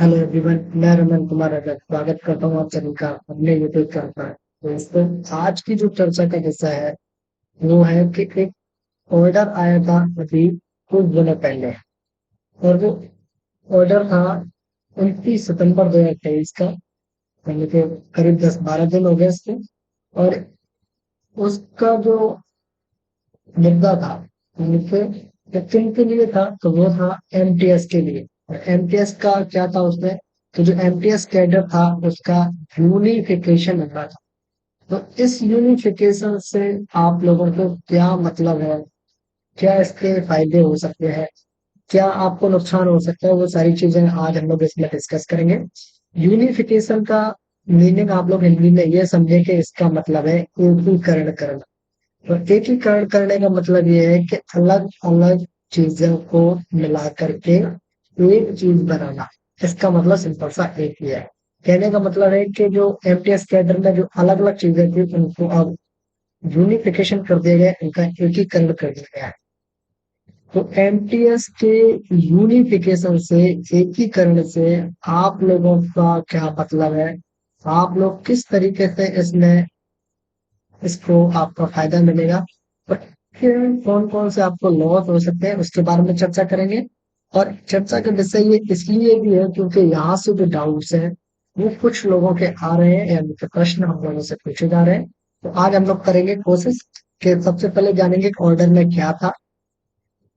Hello everyone, मैं रमन कुमार अगर स्वागत करता हूँ आप सभी का अपने यूट्यूब चैनल पर। दोस्तों, आज की जो चर्चा का विषय है वो है कि एक ऑर्डर आया था अभी कुछ दिनों पहले। और वो ऑर्डर था 29 सितंबर 2023 का, यानी कि करीब 10-12 दिन हो गए इसके। और उसका जो मुद्दा था, यानी कि किन के लिए था, तो वो था एमटीएस के लिए। और एमटीएस का क्या था उसमें, तो जो एमटीएस कैडर था उसका यूनिफिकेशन होना था। तो इस यूनिफिकेशन से आप लोगों को क्या मतलब है, क्या इसके फायदे हो सकते हैं, क्या आपको नुकसान हो सकता है, वो सारी चीजें आज हम लोग इसमें डिस्कस करेंगे। यूनिफिकेशन का मीनिंग आप लोग हिंदी में ये समझे कि इसका मतलब है एकीकरण करना। तो एकीकरण करने का मतलब ये है कि अलग अलग चीजों को मिला करके एक चीज बनाना। इसका मतलब सिंपल सा एक ही है। कहने का मतलब है कि जो एमटीएस कैडर में जो अलग अलग चीजें थी उनको अब यूनिफिकेशन कर दिया गया, इनका एकीकरण कर दिया गया है। तो एमटीएस के यूनिफिकेशन से, एकीकरण से आप लोगों का क्या मतलब है, आप लोग किस तरीके से इसमें इसको आपका फायदा मिलेगा, और फिर कौन कौन से आपको लॉस हो सकते हैं उसके बारे में चर्चा करेंगे। और चर्चा का विषय ये इसलिए भी है क्योंकि यहाँ से जो डाउट्स हैं वो कुछ लोगों के आ रहे हैं, या उनके प्रश्न हम लोगों से पूछे जा रहे हैं। तो आज हम लोग करेंगे कोशिश कि सबसे पहले जानेंगे कि ऑर्डर में क्या था,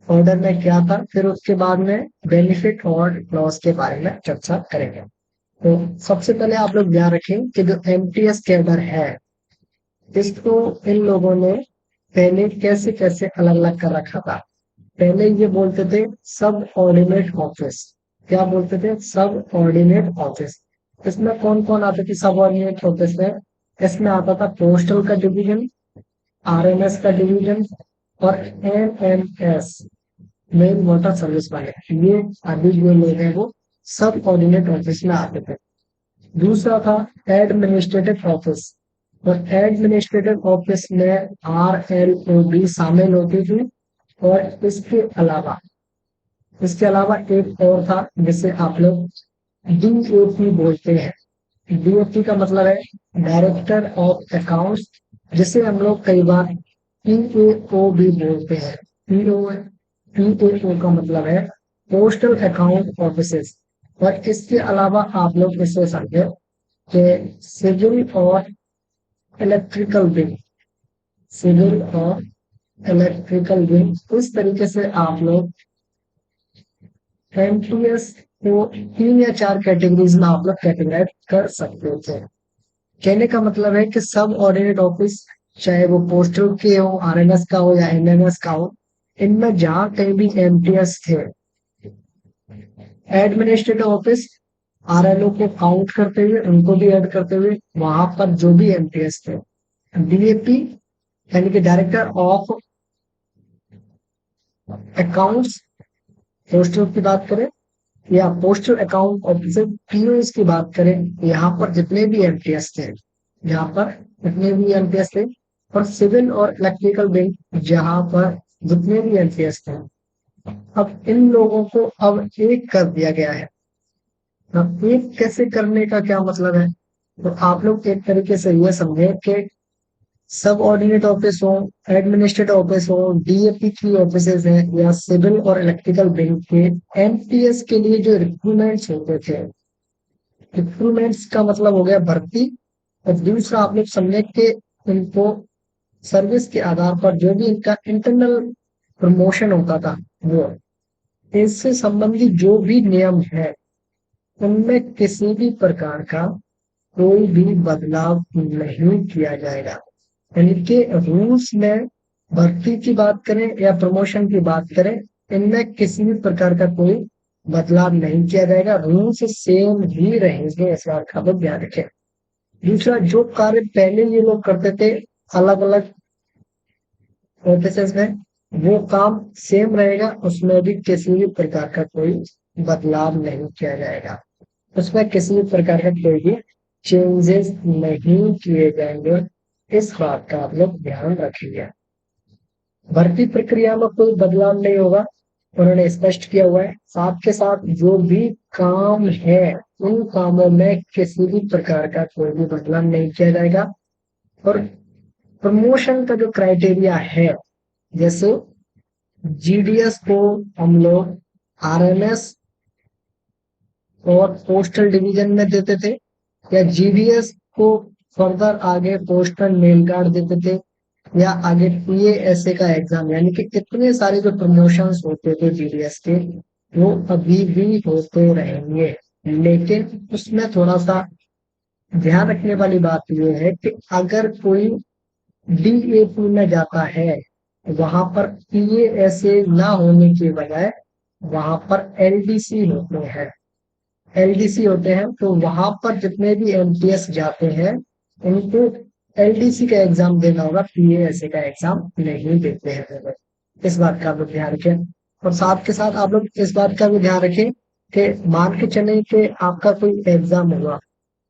ऑर्डर में क्या था, फिर उसके बाद में बेनिफिट और लॉस के बारे में चर्चा करेंगे। तो सबसे पहले आप लोग ध्यान रखें कि जो एमटीएस कैडर है इसको इन लोगों ने पहले कैसे कैसे अलग अलग कर रखा था। पहले ये बोलते थे सब ऑर्डिनेट ऑफिस। क्या बोलते थे? सब ऑर्डिनेट ऑफिस। इसमें कौन कौन आते थे सब ऑर्डिनेट ऑफिस में? इसमें आता था पोस्टल का डिवीजन, आरएमएस का डिवीजन, और एमएमएस, मेन वाटर सर्विस वाले। ये अभी जो लोग हैं वो सब ऑर्डिनेट ऑफिस में आते थे। दूसरा था एडमिनिस्ट्रेटिव ऑफिस। और एडमिनिस्ट्रेटिव ऑफिस में आर भी शामिल होती थी। और इसके अलावा एक और था जिसे आप लोग डीओपी बोलते हैं। डीओपी का मतलब है डायरेक्टर ऑफ अकाउंट्स, जिसे हम लोग कई बार पीएओ भी बोलते हैं। पीएओ का मतलब है पोस्टल अकाउंट ऑफिसेस। और इसके अलावा आप लोग इसे समझे कि सिविल और इलेक्ट्रिकल बिल, सिविल और इलेक्ट्रिकल बिल, इस तरीके से आप लोग एमटीएस को 3 या 4 कैटेगरीज में आप लोग कैटेगराइज कर सकते थे। कहने का मतलब है कि सब ऑर्डिनेट ऑफिस, चाहे वो पोस्टल के हो, आरएमएस का हो या एमएमएस का हो, इनमें जहां कहीं भी एमटीएस थे, एडमिनिस्ट्रेटिव ऑफिस आरएलओ को काउंट करते हुए, उनको भी ऐड करते हुए, वहां पर जो भी एमटीएस थे, डीएपी यानी कि डायरेक्टर ऑफ अकाउंट्स पोस्टल की बात करें, या पोस्टल अकाउंट ऑफिसर पीओएस की बात करें, यहाँ पर जितने भी एमटीएस थे, यहाँ पर जितने भी एमटीएस थे, और सिविल और इलेक्ट्रिकल बिल जहाँ पर जितने भी एमटीएस थे, अब इन लोगों को अब एक कर दिया गया है। अब एक कैसे करने का क्या मतलब है, तो आप लोग एक तरीके से ये समझे कि सब ऑर्डिनेट ऑफिस हो, एडमिनिस्ट्रेटिव ऑफिस हो, डीएपी की ऑफिस है, या सिविल और इलेक्ट्रिकल बिल के एमटीएस के लिए जो रिक्रूटमेंट्स होते थे, रिक्रूटमेंट्स का मतलब हो गया भर्ती। और दूसरा आप लोग समझे कि इनको सर्विस के आधार पर जो भी इनका इंटरनल प्रमोशन होता था, वो इससे संबंधित जो भी नियम है उनमें किसी भी प्रकार का कोई भी बदलाव नहीं किया जाएगा। यानी कि रूल्स में भर्ती की बात करें या प्रमोशन की बात करें, इनमें किसी भी प्रकार का कोई बदलाव नहीं किया जाएगा, रूल्स सेम ही रहेंगे। इस बात का आप ध्यान रखें। दूसरा, जो कार्य पहले ये लोग करते थे अलग अलग ऑफिसेज में, वो काम सेम रहेगा, उसमें भी किसी भी प्रकार का कोई बदलाव नहीं किया जाएगा, उसमें किसी भी प्रकार का कोई भी चेंजेस नहीं किए जाएंगे। इस बात का आप लोग ध्यान रखिए। भर्ती प्रक्रिया में कोई बदलाव नहीं होगा। उन्होंने स्पष्ट किया हुआ है। साथ के साथ जो भी काम है उन कामों में किसी भी प्रकार का कोई भी बदलाव नहीं किया जाएगा। और प्रमोशन का जो क्राइटेरिया है, जैसे जीडीएस को हम लोग आरएमएस और पोस्टल डिवीजन में देते थे, या जीडीएस को फर्दर आगे पोस्टल मेल गार्ड देते थे, या आगे पीएएसए का एग्जाम, यानी कि कितने सारे जो प्रमोशंस होते थे जीडीएस के वो अभी भी होते रहेंगे। लेकिन उसमें थोड़ा सा ध्यान रखने वाली बात यह है कि अगर कोई डीएपी में जाता है, वहां पर पीएएसए ना होने के बजाय वहां पर एलडीसी होते हैं। एलडीसी होते हैं तो वहां पर जितने भी एमटीएस जाते हैं उनको एलडीसी का एग्जाम देना होगा, पीएएसए का एग्जाम नहीं देते हैं। इस बात का आप लोग ध्यान रखें। और साथ के साथ आप लोग इस बात का भी ध्यान रखें कि मान के चले कि आपका कोई एग्जाम हुआ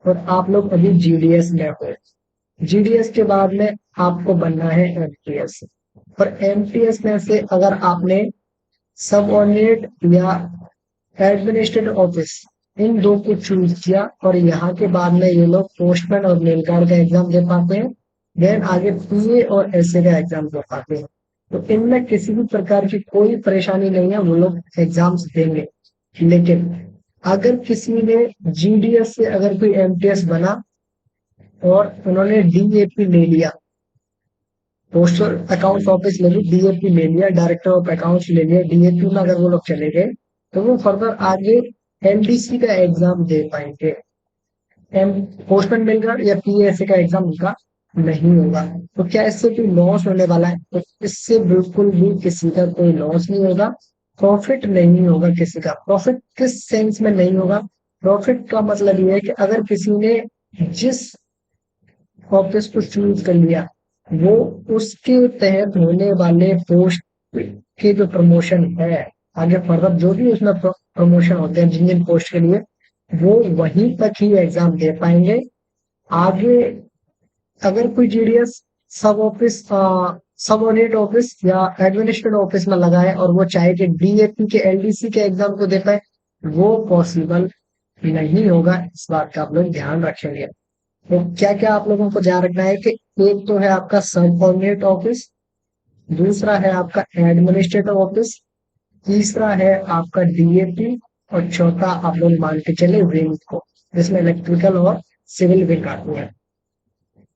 और आप लोग अभी जीडीएस में हो, जीडीएस के बाद में आपको बनना है एमटीएस। और एमटीएस में से अगर आपने सब ऑर्डिनेट या एडमिनिस्ट्रेटिव ऑफिस इन दो को चूज किया और यहाँ के बाद में ये लोग पोस्टमैन और मेल गार्ड का एग्जाम दे पाते हैं, देन आगे पीए और एसए का एग्जाम दे पाते हैं। तो इनमें किसी भी प्रकार की कोई परेशानी नहीं है, वो लोग एग्जाम्स देंगे। लेकिन अगर किसी ने जीडीएस से अगर कोई एमटीएस बना और उन्होंने डीएपी ले लिया, पोस्टल अकाउंट्स ऑफिस ले ली, डीएपी ले लिया, डायरेक्टर ऑफ अकाउंट्स ले लिया, डीएपी में अगर वो लोग चले गए तो वो फर्दर आगे एलडीसी का एग्जाम दे पाएंगे। एम पोस्टमैन मिलकर या पीएससी का एग्जाम उनका नहीं होगा। तो क्या इससे कोई लॉस होने वाला है? तो इससे बिल्कुल भी किसी का कोई लॉस नहीं होगा, प्रॉफिट नहीं होगा किसी का। प्रॉफिट किस सेंस में नहीं होगा? प्रॉफिट का मतलब ये है कि अगर किसी ने जिस ऑफिस को चूज कर लिया, वो उसके तहत होने वाले पोस्ट के जो प्रमोशन है, आगे फर्दर जो भी उसमें प्रमोशन होते हैं जिन जिन पोस्ट के लिए, वो वहीं तक ही एग्जाम दे पाएंगे। आगे अगर कोई जीडीएस सब ऑफिस सब ऑडिट ऑफिस या एडमिनिस्ट्रेटिव ऑफिस में लगा है और वो चाहे कि डीएपी के एलडीसी के एग्जाम को दे पाए, वो पॉसिबल नहीं होगा। इस बात का आप लोग ध्यान रखेंगे। तो क्या क्या आप लोगों को ध्यान रखना है कि एक तो है आपका सब ऑडिट ऑफिस, दूसरा है आपका एडमिनिस्ट्रेटिव ऑफिस, तीसरा है आपका डीएपी, और चौथा आप लोग मान के चले विंग को, जिसमें इलेक्ट्रिकल और सिविल विंग आती है।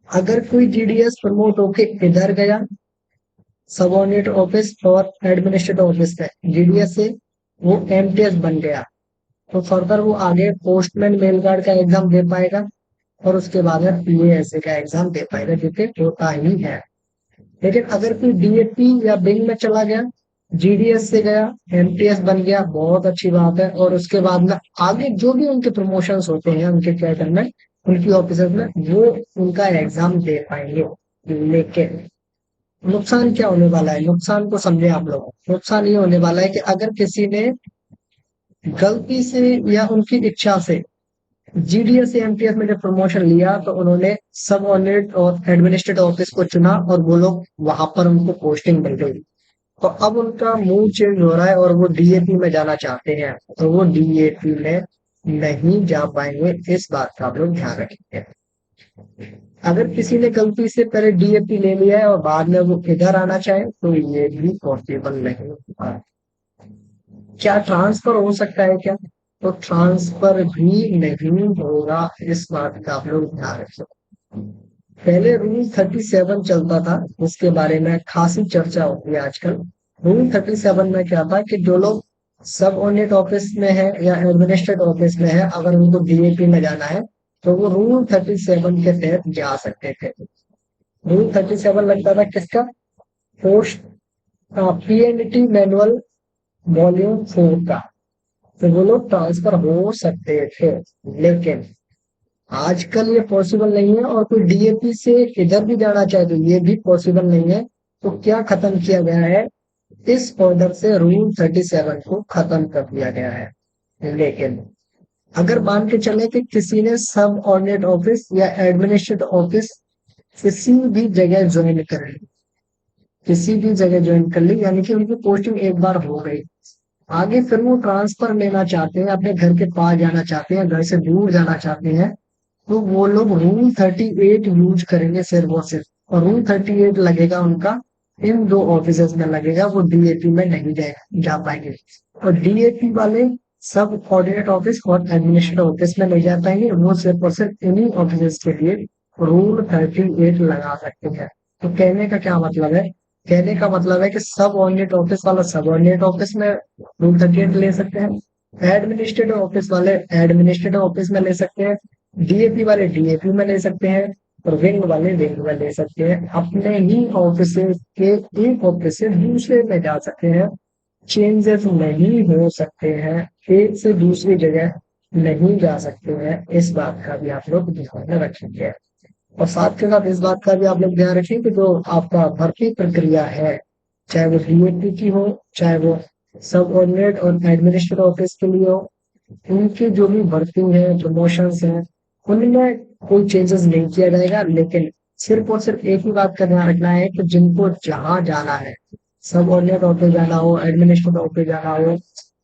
अगर कोई जीडीएस प्रमोट होके इधर गया सबऑर्डिनेट ऑफिस और एडमिनिस्ट्रेटिव ऑफिस में, जीडीएस से वो एमटीएस बन गया, तो फर्दर वो आगे पोस्टमैन मेल गार्ड का एग्जाम दे पाएगा और उसके बाद में पीएएसए का एग्जाम दे पाएगा, जो कि होता ही है। लेकिन अगर कोई डीएपी या बिंग में चला गया, जीडीएस से गया, एमटीएस बन गया, बहुत अच्छी बात है, और उसके बाद में आगे जो भी उनके प्रमोशंस होते हैं उनके कैडर में, उनकी ऑफिसर में, वो उनका एग्जाम दे पाएंगे। लेकिन नुकसान क्या होने वाला है? नुकसान को समझे आप लोग। नुकसान ये होने वाला है कि अगर किसी ने गलती से या उनकी इच्छा से जीडीएस से एमटीएस में जब प्रमोशन लिया तो उन्होंने सब ऑडिट और एडमिनिस्ट्रेटिव ऑफिस को चुना और वो लोग वहां पर उनको पोस्टिंग मिल गई। तो अब उनका मूड चेंज हो रहा है और वो डीएपी में जाना चाहते हैं, तो वो डीएपी में नहीं जा पाएंगे। इस बात का आप लोग ध्यान रखेंगे। अगर किसी ने गलती से पहले डीएपी ले लिया है और बाद में वो इधर आना चाहे तो ये भी पॉसिबल नहीं होगा। क्या ट्रांसफर हो सकता है क्या? तो ट्रांसफर भी नहीं होगा। इस बात का आप लोग ध्यान रखें। पहले रूल 37 चलता था, उसके बारे में खासी चर्चा होती है आजकल। रूल 37 में क्या था कि जो लोग सब ऑडिट ऑफिस में है या एडमिनिस्ट्रेटिव ऑफिस में है, अगर उनको डीएपी में जाना है तो वो रूल 37 के तहत जा सकते थे। रूल 37 लगता था किसका? पोस्ट पीएनटी मैनुअल वॉल्यूम 4 का। तो वो लोग ट्रांसफर हो सकते थे। लेकिन आजकल ये पॉसिबल नहीं है, और कोई डीएपी से इधर भी जाना चाहे तो ये भी पॉसिबल नहीं है। तो क्या खत्म किया गया है? इस ऑर्डर से रूल 37 को खत्म कर दिया गया है। लेकिन अगर मान के चले कि किसी ने सब ऑर्डिनेट ऑफिस या एडमिनिस्ट्रेटिव ऑफिस किसी भी जगह ज्वाइन कर ली, किसी भी जगह ज्वाइन कर ली, यानी कि उनकी पोस्टिंग एक बार हो गई, आगे फिर वो ट्रांसफर लेना चाहते हैं, अपने घर के पास जाना चाहते हैं, घर से दूर जाना चाहते हैं, तो वो लोग रूल 38 यूज करेंगे सिर्फ और सिर्फ। और रूल 38 लगेगा उनका इन दो ऑफिस में लगेगा, वो डीएपी में नहीं जा पाएंगे। और डीएपी वाले सब कोऑर्डिनेट ऑफिस और एडमिनिस्ट्रेटिव ऑफिस में नहीं जा पाएंगे, वो सिर्फ और सिर्फ इन्हीं ऑफिस के लिए रूल 38 लगा सकते हैं। तो कहने का क्या मतलब है? कहने का मतलब है कि सब ऑर्डिनेट ऑफिस वाला सब ऑर्डिनेट ऑफिस में रूल 38 ले सकते हैं, एडमिनिस्ट्रेटिव ऑफिस वाले एडमिनिस्ट्रेटिव ऑफिस में ले सकते हैं, डीएपी वाले डीएपी में ले सकते हैं, और विंग वाले विंग में ले सकते हैं। अपने ही ऑफिस के एक ऑफिस से दूसरे में जा सकते हैं, चेंजेस नहीं हो सकते हैं, एक से दूसरी जगह नहीं जा सकते हैं। इस बात का भी आप लोग ध्यान रखेंगे। और साथ के साथ इस बात का भी आप लोग ध्यान रखें कि जो आपका भर्ती प्रक्रिया है, चाहे वो डीएपी की हो, चाहे वो सब ऑर्डिनेट और एडमिनिस्ट्रेटिव ऑफिस के लिए हो, उनकी जो भी भर्ती है, प्रमोशंस है, उनमें कोई चेंजेस नहीं किया जाएगा। लेकिन सिर्फ और सिर्फ एक ही बात का ध्यान रखना है कि जिनको जहां जाना है, सब ऑर्डिनेट ऑफिस जाना हो, एडमिनिस्ट्रेटिव ऑफिस जाना हो,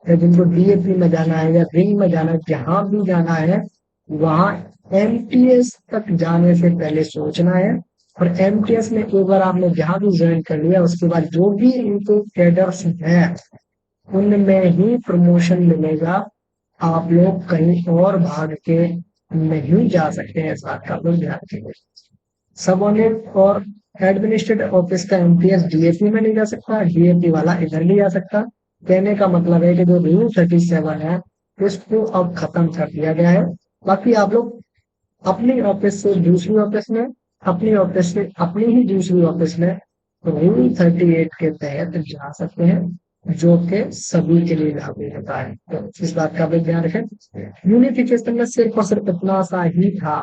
या जिनको डीएपी में जाना है या रिंग में जाना है, जहां भी जाना है, वहां एमटीएस तक जाने से पहले सोचना है। और एमटीएस में एक बार आपने जहां भी ज्वाइन कर लिया, उसके बाद जो भी इनको कैडर्स हैं, उनमें ही प्रमोशन मिलेगा। आप लोग कहीं और भाग के नहीं जा सकते हैं, इस बात का आप लोग ध्यान रखेंगे। सब ऑर्डिनेट और एडमिनिस्ट्रेटिव ऑफिस का एमटीएस डीएपी में नहीं जा सकता, डीएपी वाला इधर नहीं जा सकता। कहने का मतलब है कि जो रूल 37 है, इसको अब खत्म कर दिया गया है। बाकी आप लोग अपनी ऑफिस से दूसरी ऑफिस में, अपनी ऑफिस से अपनी ही दूसरी ऑफिस में रूल 38 के तहत जा सकते हैं, जो कि सभी के लिए लागू होता है। तो इस बात का भी ध्यान रखें। यूनिफिकेशन में सिर्फ और सिर्फ इतना सा ही था।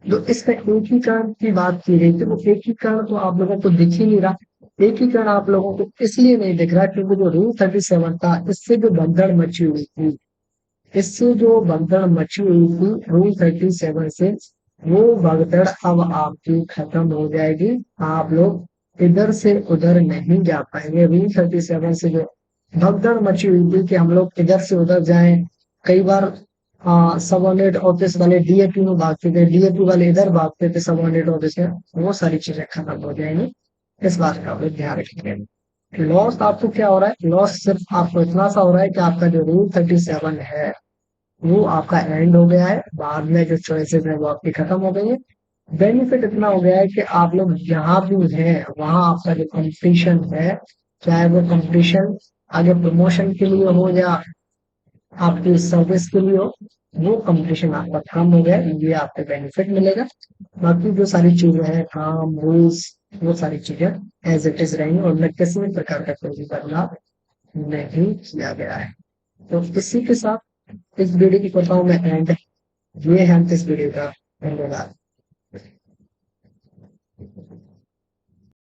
जो इसमें एकीकरण की बात की गई थी, वो एकीकरण तो आप लोगों को दिख ही नहीं रहा। एकीकरण आप लोगों को इसलिए नहीं दिख रहा क्योंकि जो रूल 37 था, इससे जो भगदड़ मची हुई थी, इससे जो भगदड़ मची हुई थी रूल 37 से, वो भगदड़ अब आपकी खत्म हो जाएगी। आप लोग इधर से उधर नहीं जा पाएंगे। रूल 37 से जो भगदड़ मची हुई थी कि हम लोग इधर से उधर जाएं, कई बार सबऑर्डिनेट ऑफिस वाले डीएपी में भागते थे, डीएपी वाले इधर भागते थे सबऑर्डिनेट ऑफिस में, वो सारी चीजें खत्म हो जाएंगी। इस बात का आप लोग ध्यान रखेंगे। लॉस आपको क्या हो रहा है? लॉस सिर्फ आपको इतना सा हो रहा है कि आपका जो रूल 37 है, वो आपका एंड हो गया है। बाद में जो चॉइसेस है वो आपकी खत्म हो गई है। बेनिफिट इतना हो गया है कि आप लोग जहां भी हैं, वहां आपका जो कंपटीशन है, चाहे वो कंपटीशन आगे प्रमोशन के लिए हो या आपकी सर्विस के लिए हो, वो कंपटीशन आपका कम हो गया है, ये आपको बेनिफिट मिलेगा। बाकी जो सारी चीजें हैं, काम रूल्स, वो सारी चीजें एज इट इज रहेंगी, और में किसी भी प्रकार का कोई भी बदलाव नहीं किया गया है। तो इसी के साथ इस वीडियो की करता हूँ मैं एंड। ये है इस वीडियो का। धन्यवाद।